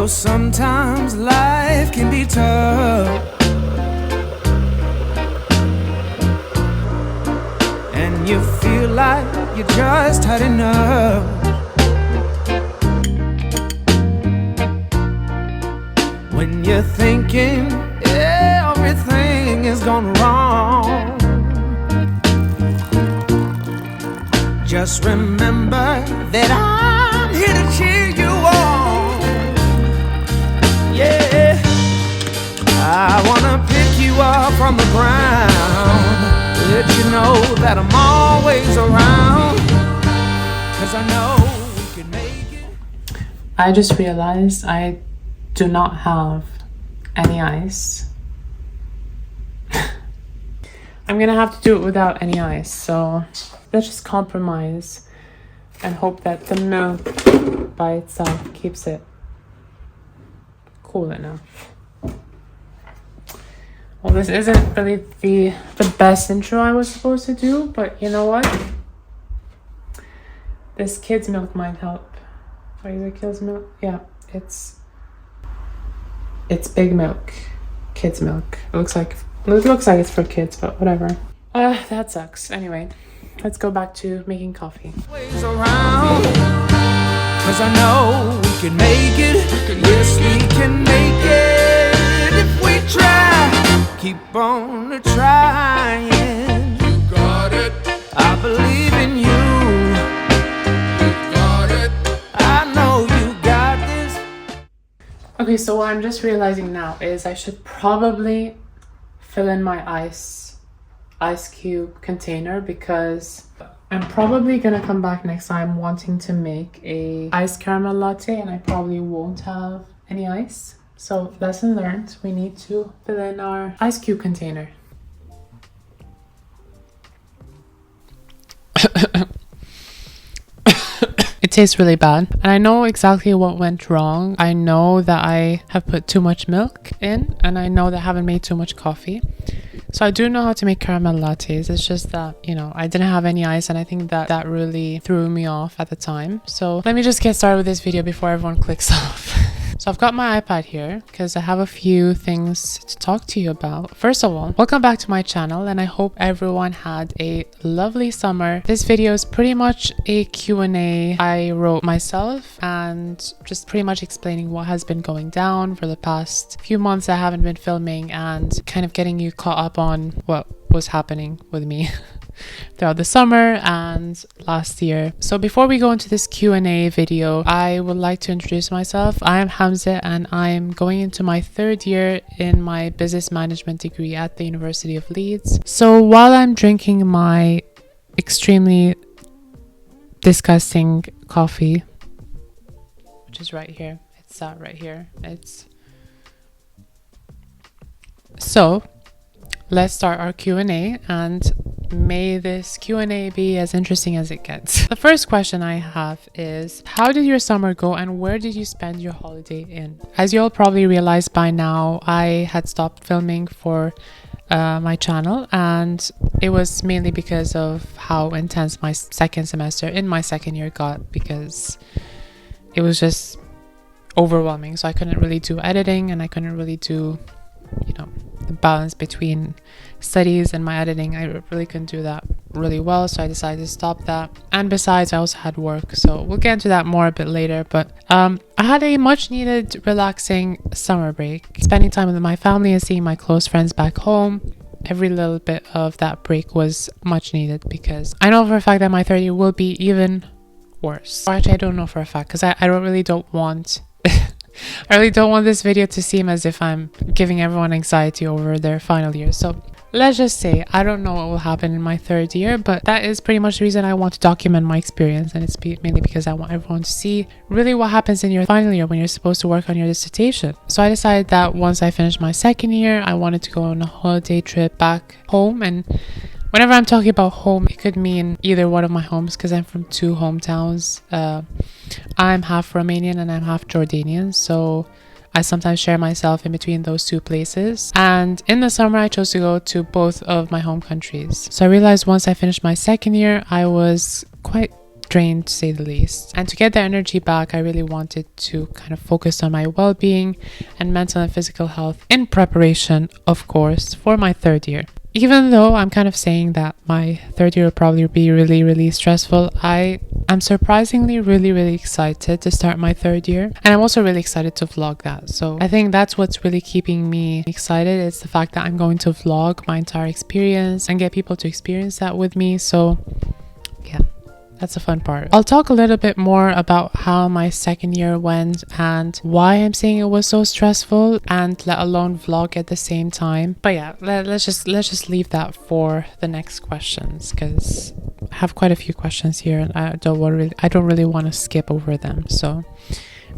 sometimes life can be tough, and you feel like you just had enough. When you're thinking everything is gone wrong, just remember that I'm here to cheer you on. Yeah, I wanna pick you up from the ground, let you know that I'm always around, 'cause I know we can make it. I just realized I do not have any ice. I'm gonna have to do it without any ice, so let's just compromise and hope that the milk by itself keeps it cool enough. Well, this isn't really the best intro I was supposed to do, but you know what? This kid's milk might help. Or is it kid's milk? Yeah, it's big milk, kids milk. It looks like it's for kids, but whatever. That sucks. Anyway, let's go back to making coffee. Ways around, 'cause I know we can make it. Yes, we can make it if we try. Keep on trying. You got it. I believe in you. You got it. I know you got this. Okay, so what I'm just realizing now is I should probably fill in my ice cube container, because I'm probably gonna come back next time wanting to make a iced caramel latte, and I probably won't have any ice. So lesson learned, we need to fill in our ice cube container. It tastes really bad, and I know exactly what went wrong. I know that I have put too much milk in, and I know that I haven't made too much coffee. So I do know how to make caramel lattes. It's just that, you know, I didn't have any ice, and I think that really threw me off at the time. So let me just get started with this video before everyone clicks off. So I've got my iPad here because I have a few things to talk to you about. First of all, welcome back to my channel, and I hope everyone had a lovely summer. This video is pretty much a Q&A I wrote myself, and just pretty much explaining what has been going down for the past few months I haven't been filming, and kind of getting you caught up on what was happening with me throughout the summer and last year. So before we go into this Q&A video, I would like to introduce myself. I am Hamza, and I'm going into my third year in my business management degree at the University of Leeds. So while I'm drinking my extremely disgusting coffee, which is right here, it's that right here, so let's start our Q&A, and may this Q&A be as interesting as it gets. The first question I have is, how did your summer go, and where did you spend your holiday in? As you all probably realized by now, I had stopped filming for my channel, and it was mainly because of how intense my second semester in my second year got, because it was just overwhelming. So I couldn't really do editing, and I couldn't really do, you know, the balance between studies and my editing. I really couldn't do that really well, so I decided to stop that. And besides, I also had work, so we'll get into that more a bit later. But I had a much needed relaxing summer break, spending time with my family and seeing my close friends back home. Every little bit of that break was much needed, because I know for a fact that my third year will be even worse. Or actually, I don't know for a fact, because I really don't want I really don't want this video to seem as if I'm giving everyone anxiety over their final year. So let's just say I don't know what will happen in my third year, but that is pretty much the reason I want to document my experience, and it's mainly because I want everyone to see really what happens in your final year when you're supposed to work on your dissertation. So I decided that once I finished my second year, I wanted to go on a holiday trip back home. And whenever I'm talking about home, it could mean either one of my homes, because I'm from two hometowns. I'm half Romanian and I'm half Jordanian, so I sometimes share myself in between those two places. And in the summer, I chose to go to both of my home countries. So I realized once I finished my second year, I was quite drained to say the least. And to get the energy back, I really wanted to kind of focus on my well-being and mental and physical health in preparation, of course, for my third year. Even though I'm kind of saying that my third year will probably be really, really stressful, I'm surprisingly really excited to start my third year. And I'm also really excited to vlog that. So I think that's what's really keeping me excited. It's the fact that I'm going to vlog my entire experience and get people to experience that with me. So yeah, that's a fun part. I'll talk a little bit more about how my second year went and why I'm saying it was so stressful, and let alone vlog at the same time. But yeah, let's just leave that for the next questions, because I have quite a few questions here and I don't really want to skip over them. So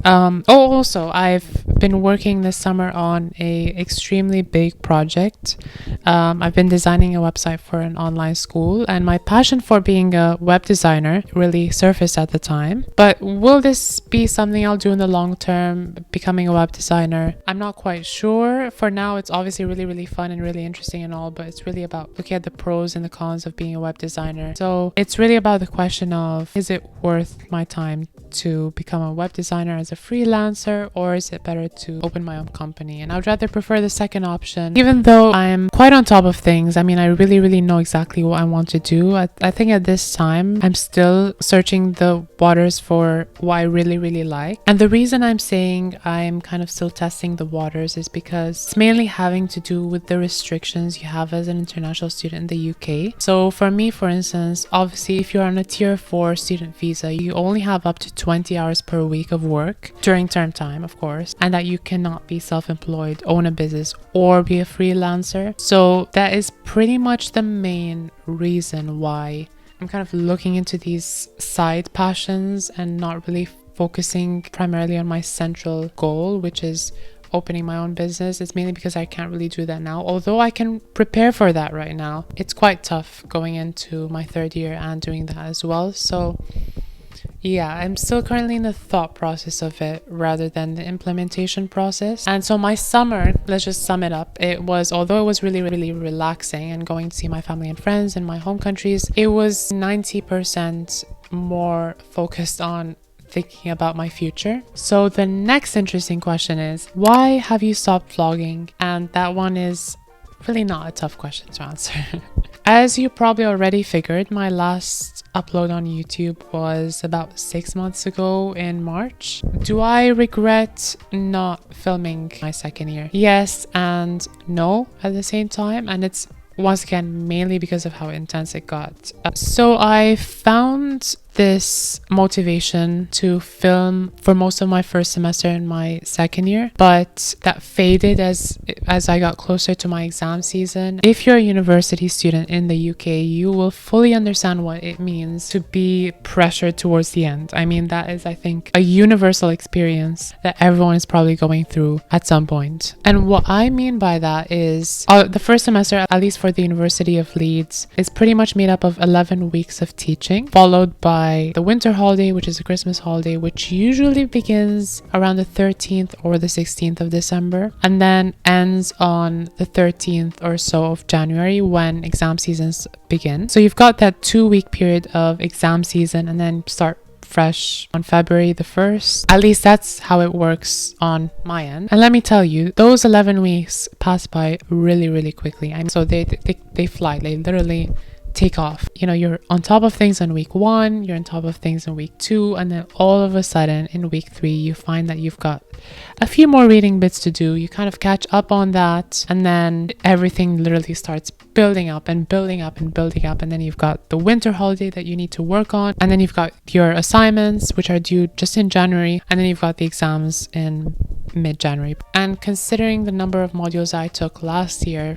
also I've been working this summer on a extremely big project. I've been designing a website for an online school, and my passion for being a web designer really surfaced at the time. But will this be something I'll do in the long term, becoming a web designer? I'm not quite sure. For now, it's obviously really fun and really interesting and all, but it's really about looking at the pros and the cons of being a web designer. So it's really about the question of, is it worth my time to become a web designer as a freelancer, or is it better to open my own company? And I would rather prefer the second option, even though I'm quite on top of things. I mean, I really know exactly what I want to do. I think at this time I'm still searching the waters for what I really like. And the reason I'm saying I'm kind of still testing the waters is because it's mainly having to do with the restrictions you have as an international student in the UK. So for me, for instance, obviously if you're on a tier 4 student visa, you only have up to 20 hours per week of work during term time, of course, and that you cannot be self-employed, own a business, or be a freelancer. So that is pretty much the main reason why I'm kind of looking into these side passions and not really focusing primarily on my central goal, which is opening my own business. It's mainly because I can't really do that now, although I can prepare for that right now. It's quite tough going into my third year and doing that as well. So yeah, I'm still currently in the thought process of it rather than the implementation process. And so my summer, let's just sum it up. It was, although it was really relaxing and going to see my family and friends in my home countries, it was 90% more focused on thinking about my future. So the next interesting question is, why have you stopped vlogging? And that one is really not a tough question to answer. As you probably already figured, my last upload on YouTube was about 6 months ago in March. Do I regret not filming my second year? Yes and no at the same time, and it's once again mainly because of how intense it got. So I found this motivation to film for most of my first semester in my second year, but that faded as I got closer to my exam season. If you're a university student in the UK, you will fully understand what it means to be pressured towards the end. I mean, that is, I think, a universal experience that everyone is probably going through at some point. And what I mean by that is the first semester, at least for the University of Leeds, is pretty much made up of 11 weeks of teaching, followed by the winter holiday, which is a Christmas holiday, which usually begins around the 13th or the 16th of December, and then ends on the 13th or so of January when exam seasons begin. So you've got that 2-week period of exam season and then start fresh on February the 1st. At least that's how it works on my end. And let me tell you, those 11 weeks pass by really quickly. I mean, so they fly. They literally take off. You know, you're on top of things in week 1, you're on top of things in week 2, and then all of a sudden in week 3 you find that you've got a few more reading bits to do. You kind of catch up on that, and then everything literally starts building up, and then you've got the winter holiday that you need to work on, and then you've got your assignments which are due just in January, and then you've got the exams in mid-January. And considering the number of modules I took last year,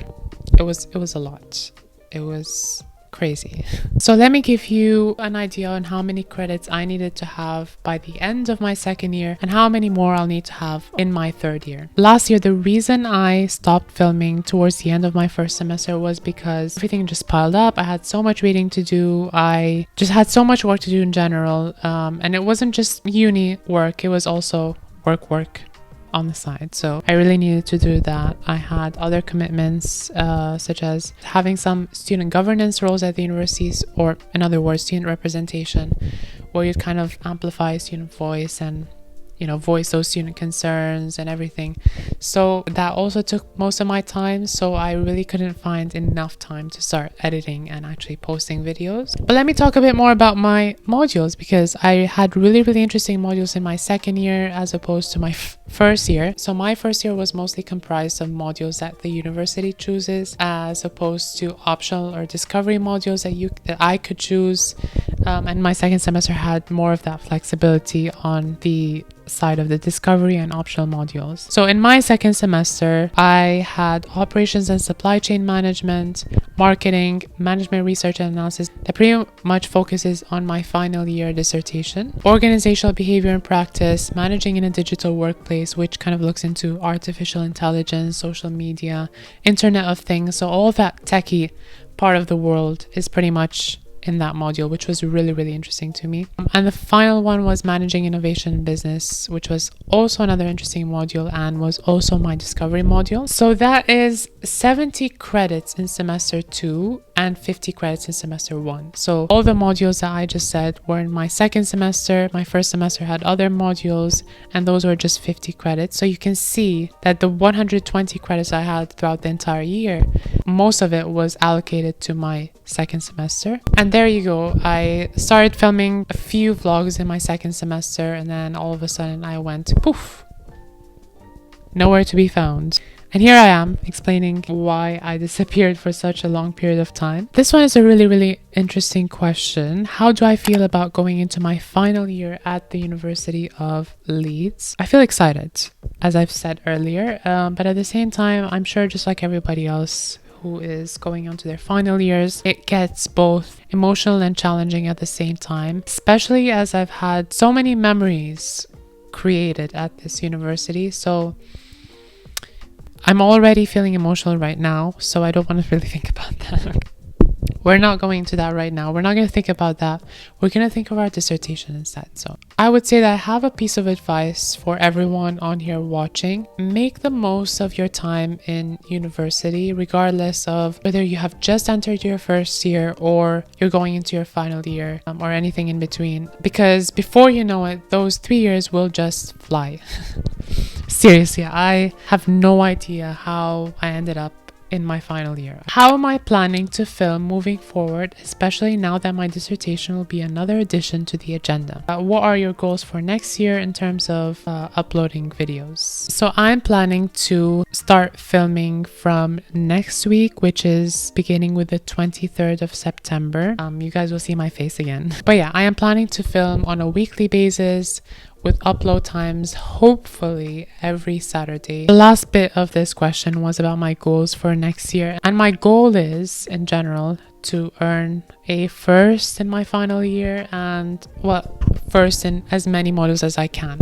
it was a lot. It was crazy. So let me give you an idea on how many credits I needed to have by the end of my second year and how many more I'll need to have in my third year. Last year, the reason I stopped filming towards the end of my first semester was because everything just piled up. I had so much reading to do. I just had so much work to do in general. And it wasn't just uni work, it was also work on the side. So I really needed to do that. I had other commitments, such as having some student governance roles at the universities, or in other words, student representation, where you'd kind of amplify student voice and voice those student concerns and everything. So that also took most of my time, so I really couldn't find enough time to start editing and actually posting videos. But let me talk a bit more about my modules, because I had really interesting modules in my second year as opposed to my first year. So my first year was mostly comprised of modules that the university chooses, as opposed to optional or discovery modules that I could choose. And my second semester had more of that flexibility on the side of the discovery and optional modules. So in my second semester, I had operations and supply chain management, marketing, management research and analysis that pretty much focuses on my final year dissertation, organizational behavior and practice, managing in a digital workplace, which kind of looks into artificial intelligence, social media, Internet of Things. So all that techie part of the world is pretty much in that module, which was really interesting to me. And the final one was managing innovation in business, which was also another interesting module and was also my discovery module. So that is 70 credits in semester 2 and 50 credits in semester 1. So all the modules that I just said were in my second semester. My first semester had other modules, and those were just 50 credits. So you can see that the 120 credits I had throughout the entire year, most of it was allocated to my second semester. And there you go. I started filming a few vlogs in my second semester, and then all of a sudden I went poof, nowhere to be found. And here I am explaining why I disappeared for such a long period of time. This one is a really interesting question. How do I feel about going into my final year at the University of Leeds? I feel excited, as I've said earlier, but at the same time, I'm sure just like everybody else who is going on to their final years, it gets both emotional and challenging at the same time, especially as I've had so many memories created at this university. So I'm already feeling emotional right now, so I don't want to really think about that. We're not going into that right now. We're not going to think about that. We're going to think of our dissertation instead. So I would say that I have a piece of advice for everyone on here watching. Make the most of your time in university, regardless of whether you have just entered your first year or you're going into your final year, or anything in between. Because before you know it, those 3 years will just fly. Seriously, I have no idea how I ended up in my final year. How am I planning to film moving forward, especially now that my dissertation will be another addition to the agenda? What are your goals for next year in terms of uploading videos? So I'm planning to start filming from next week, which is beginning with the 23rd of September. You guys will see my face again. But yeah, I am planning to film on a weekly basis, with upload times hopefully every Saturday. The last bit of this question was about my goals for next year, and my goal is in general to earn a first in my final year, and first in as many modules as I can,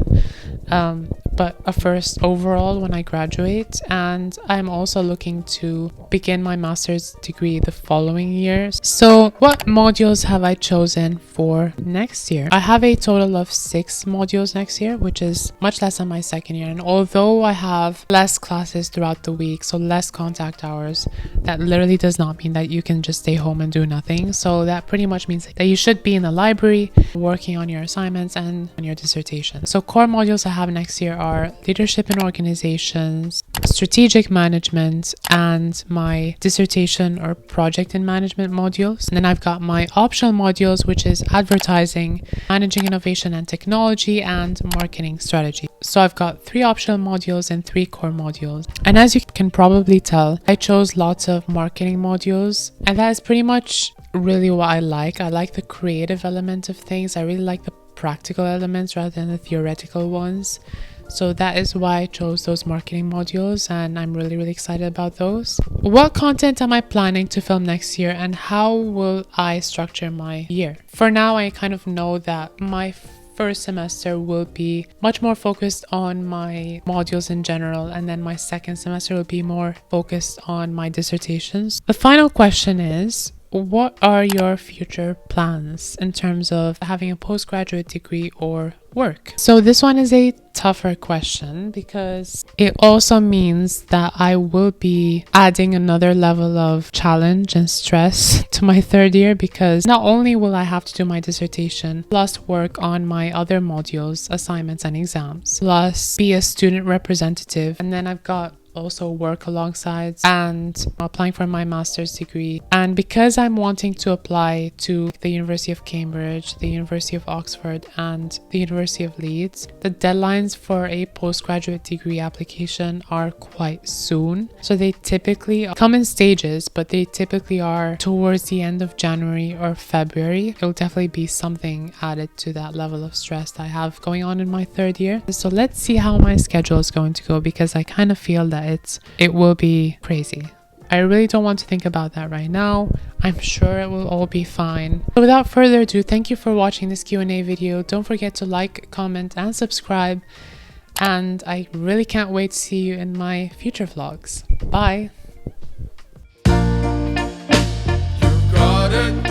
but a first overall when I graduate. And I'm also looking to begin my master's degree the following year. So what modules have I chosen for next year? I have a total of 6 modules next year, which is much less than my second year. And although I have less classes throughout the week, so less contact hours, that literally does not mean that you can just stay home and do nothing. So that pretty much means that you should be in the library working on your assignments and on your dissertation. So core modules I have next year are leadership in organizations, strategic management, and my dissertation or project in management modules. And then I've got my optional modules, which is advertising, managing innovation and technology, and marketing strategy. So I've got 3 optional modules and 3 core modules. And as you can probably tell, I chose lots of marketing modules, and that is pretty much really what I like. I like the creative element of things. I really like the practical elements rather than the theoretical ones. So that is why I chose those marketing modules, and I'm really excited about those. What content am I planning to film next year, and how will I structure my year? For now, I kind of know that my first semester will be much more focused on my modules in general, and then my second semester will be more focused on my dissertations. The final question is, what are your future plans in terms of having a postgraduate degree or work? So this one is a tougher question because it also means that I will be adding another level of challenge and stress to my third year, because not only will I have to do my dissertation plus work on my other modules, assignments and exams, plus be a student representative, and then I've got also work alongside and applying for my master's degree. And because I'm wanting to apply to the University of Cambridge, the University of Oxford and the University of Leeds, the deadlines for a postgraduate degree application are quite soon. So they typically come in stages, but they typically are towards the end of January or February. It'll definitely be something added to that level of stress that I have going on in my third year. So let's see how my schedule is going to go, because I kind of feel that it will be crazy. I really don't want to think about that right now. I'm sure it will all be fine. So without further ado, thank you for watching this Q&A video. Don't forget to like, comment and subscribe. And I really can't wait to see you in my future vlogs. Bye. You got it.